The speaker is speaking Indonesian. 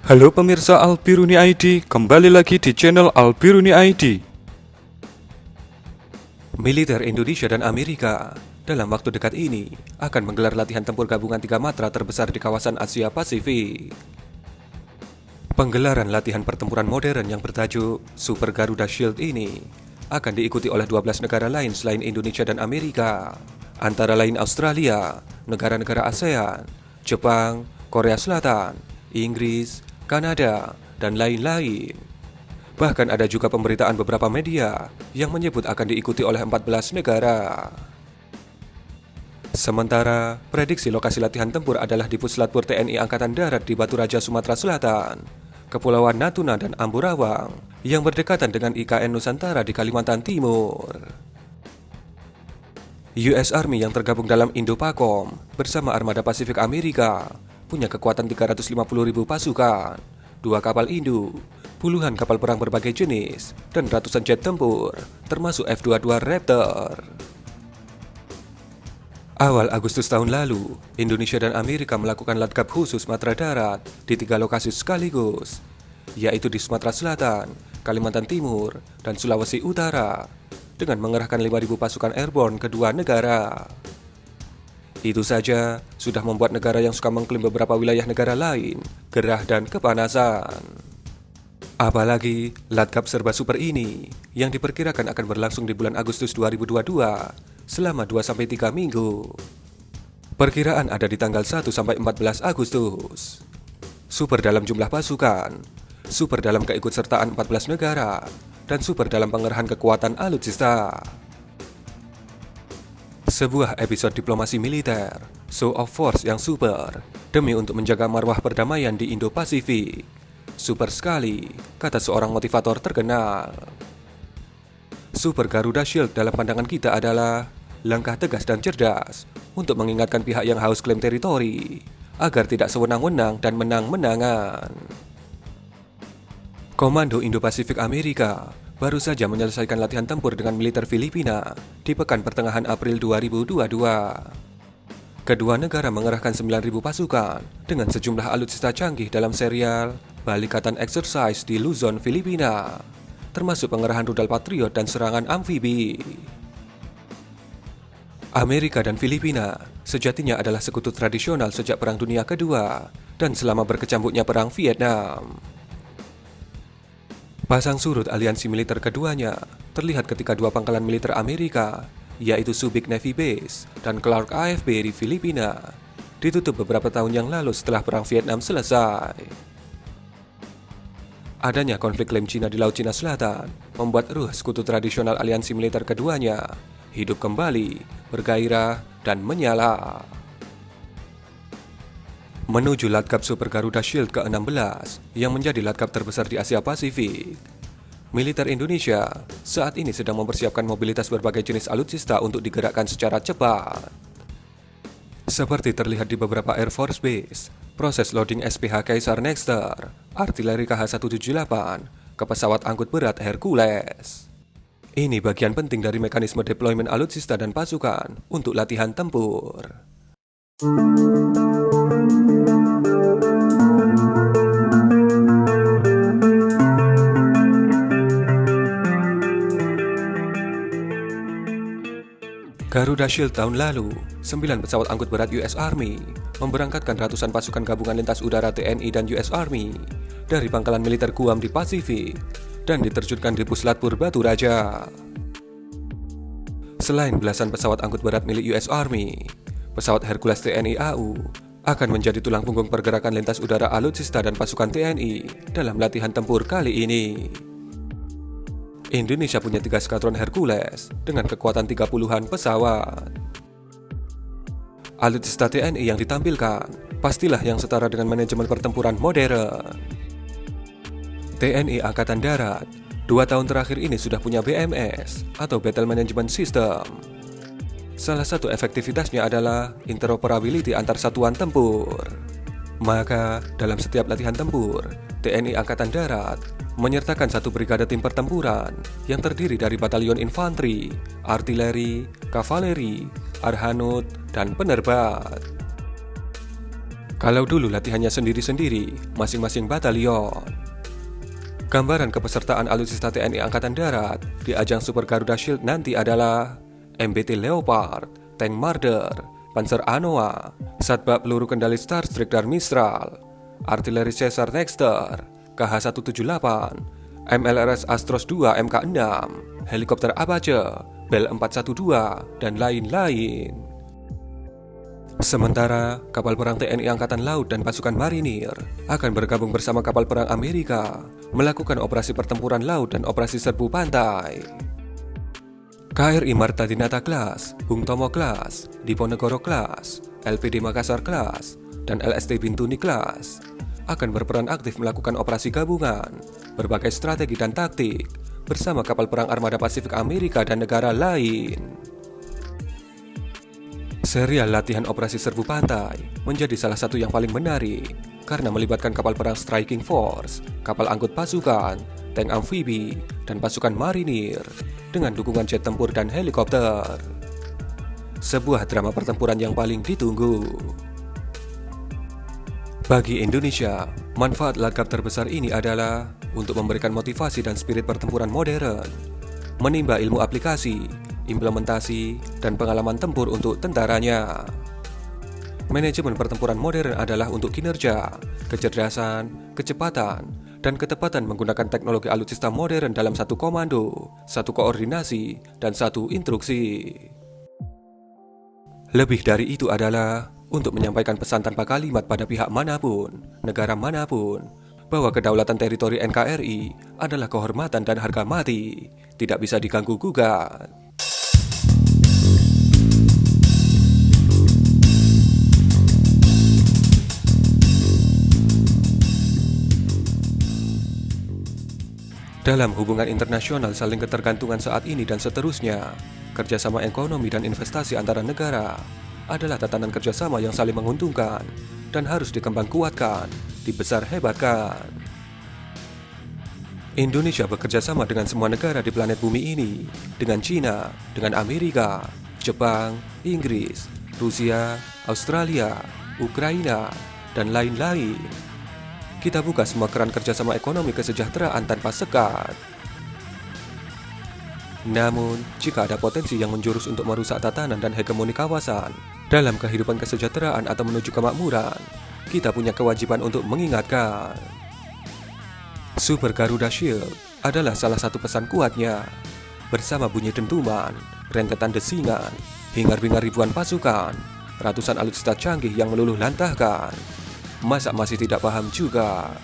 Halo pemirsa Albiruni ID, kembali lagi di channel Albiruni ID. Militer Indonesia dan Amerika dalam waktu dekat ini akan menggelar latihan tempur gabungan 3 matra terbesar di kawasan Asia Pasifik. Penggelaran latihan pertempuran modern yang bertajuk Super Garuda Shield ini akan diikuti oleh 12 negara lain selain Indonesia dan Amerika, antara lain Australia, negara-negara ASEAN, Jepang, Korea Selatan, Inggris, Kanada, dan lain-lain. Bahkan ada juga pemberitaan beberapa media yang menyebut akan diikuti oleh 14 negara. Sementara, prediksi lokasi latihan tempur adalah di Puslapfor TNI Angkatan Darat di Batu Raja, Sumatera Selatan, Kepulauan Natuna dan Ambarawa yang berdekatan dengan IKN Nusantara di Kalimantan Timur. US Army yang tergabung dalam Indo-PACOM bersama Armada Pasifik Amerika punya kekuatan 350.000 pasukan, 2 kapal induk, puluhan kapal perang berbagai jenis, dan ratusan jet tempur, termasuk F-22 Raptor. Awal Agustus tahun lalu, Indonesia dan Amerika melakukan latgab khusus matra darat di 3 lokasi sekaligus, yaitu di Sumatera Selatan, Kalimantan Timur, dan Sulawesi Utara, dengan mengerahkan 5.000 pasukan airborne kedua negara. Itu saja sudah membuat negara yang suka mengklaim beberapa wilayah negara lain gerah dan kepanasan. Apalagi latgab serba super ini yang diperkirakan akan berlangsung di bulan Agustus 2022 selama 2-3 minggu. Perkiraan ada di tanggal 1-14 Agustus. Super dalam jumlah pasukan, super dalam keikutsertaan 14 negara, dan super dalam pengerahan kekuatan alutsista. Sebuah episode diplomasi militer, show of force yang super, demi untuk menjaga marwah perdamaian di Indo-Pasifik. Super sekali, kata seorang motivator terkenal. Super Garuda Shield dalam pandangan kita adalah langkah tegas dan cerdas untuk mengingatkan pihak yang haus klaim teritori agar tidak sewenang-wenang dan menang-menangan. Komando Indo-Pasifik Amerika baru saja menyelesaikan latihan tempur dengan militer Filipina di pekan pertengahan April 2022. Kedua negara mengerahkan 9.000 pasukan dengan sejumlah alutsista canggih dalam serial Balikatan Exercise di Luzon, Filipina, termasuk pengerahan rudal Patriot dan serangan amfibi. Amerika dan Filipina sejatinya adalah sekutu tradisional sejak Perang Dunia Kedua dan selama berkecambuknya Perang Vietnam. Pasang surut aliansi militer keduanya terlihat ketika 2 pangkalan militer Amerika, yaitu Subic Navy Base dan Clark AFB di Filipina, ditutup beberapa tahun yang lalu setelah Perang Vietnam selesai. Adanya konflik klaim Cina di Laut Cina Selatan membuat ruh sekutu tradisional aliansi militer keduanya hidup kembali, bergairah, dan menyala. Menuju latgab Super Garuda Shield ke-16 yang menjadi latgab terbesar di Asia Pasifik, militer Indonesia saat ini sedang mempersiapkan mobilitas berbagai jenis alutsista untuk digerakkan secara cepat. Seperti terlihat di beberapa Air Force Base, proses loading SPH Caesar Nexter, artileri KH-178, ke pesawat angkut berat Hercules. Ini bagian penting dari mekanisme deployment alutsista dan pasukan untuk latihan tempur. Garuda Shield tahun lalu, 9 pesawat angkut berat US Army memberangkatkan ratusan pasukan gabungan lintas udara TNI dan US Army dari pangkalan militer Guam di Pasifik dan diterjunkan di Puslapfor Batu Raja. Selain belasan pesawat angkut berat milik US Army, pesawat Hercules TNI AU akan menjadi tulang punggung pergerakan lintas udara alutsista dan pasukan TNI dalam latihan tempur kali ini. Indonesia punya 3 skadron Hercules dengan kekuatan 30-an pesawat. Alutsista TNI yang ditampilkan pastilah yang setara dengan manajemen pertempuran modern. TNI Angkatan Darat 2 tahun terakhir ini sudah punya BMS atau Battle Management System. Salah satu efektivitasnya adalah interoperability antar satuan tempur. Maka dalam setiap latihan tempur, TNI Angkatan Darat menyertakan 1 brigade tim pertempuran yang terdiri dari batalion infanteri, artileri, kavaleri, arhanud, dan penerbat. Kalau dulu latihannya sendiri-sendiri, masing-masing batalion. Gambaran kepesertaan alutsista TNI Angkatan Darat di ajang Super Garuda Shield nanti adalah MBT Leopard, Tank Marder, Panzer Anoa, Satbak Peluru Kendali Starstreak dan Mistral, Artileri Caesar Nexter, KH-178, MLRS Astros II Mk6, helikopter Apache, Bell 412, dan lain-lain. Sementara, kapal perang TNI Angkatan Laut dan pasukan marinir akan bergabung bersama kapal perang Amerika melakukan operasi pertempuran laut dan operasi serbu pantai. KRI Marta Dinata Class, Bung Tomo Class, Diponegoro Class, LPD Makassar Class, dan LST Bintuni Class akan berperan aktif melakukan operasi gabungan, berbagai strategi dan taktik bersama kapal perang Armada Pasifik Amerika dan negara lain. Serial latihan operasi serbu pantai menjadi salah satu yang paling menarik karena melibatkan kapal perang Striking Force, kapal angkut pasukan, tank amfibi, dan pasukan marinir dengan dukungan jet tempur dan helikopter. Sebuah drama pertempuran yang paling ditunggu. Bagi Indonesia, manfaat Latgab terbesar ini adalah untuk memberikan motivasi dan spirit pertempuran modern, menimba ilmu aplikasi, implementasi, dan pengalaman tempur untuk tentaranya. Manajemen pertempuran modern adalah untuk kinerja, kecerdasan, kecepatan, dan ketepatan menggunakan teknologi alutsista modern dalam satu komando, satu koordinasi, dan satu instruksi. Lebih dari itu adalah untuk menyampaikan pesan tanpa kalimat pada pihak manapun, negara manapun, bahwa kedaulatan teritori NKRI adalah kehormatan dan harga mati, tidak bisa diganggu-gugat. Dalam hubungan internasional saling ketergantungan saat ini dan seterusnya, kerjasama ekonomi dan investasi antara negara adalah tatanan kerjasama yang saling menguntungkan dan harus dikembang kuatkan, dibesar hebatkan. Indonesia bekerja sama dengan semua negara di planet bumi ini, dengan China, dengan Amerika, Jepang, Inggris, Rusia, Australia, Ukraina, dan lain-lain. Kita buka semua keran kerjasama ekonomi kesejahteraan tanpa sekat. Namun, jika ada potensi yang menjurus untuk merusak tatanan dan hegemoni kawasan dalam kehidupan kesejahteraan atau menuju kemakmuran, kita punya kewajiban untuk mengingatkan. Super Garuda Shield adalah salah satu pesan kuatnya. Bersama bunyi dentuman, rentetan desingan, hingar-bingar ribuan pasukan, ratusan alutsista canggih yang meluluh lantahkan. Masa masih tidak paham juga?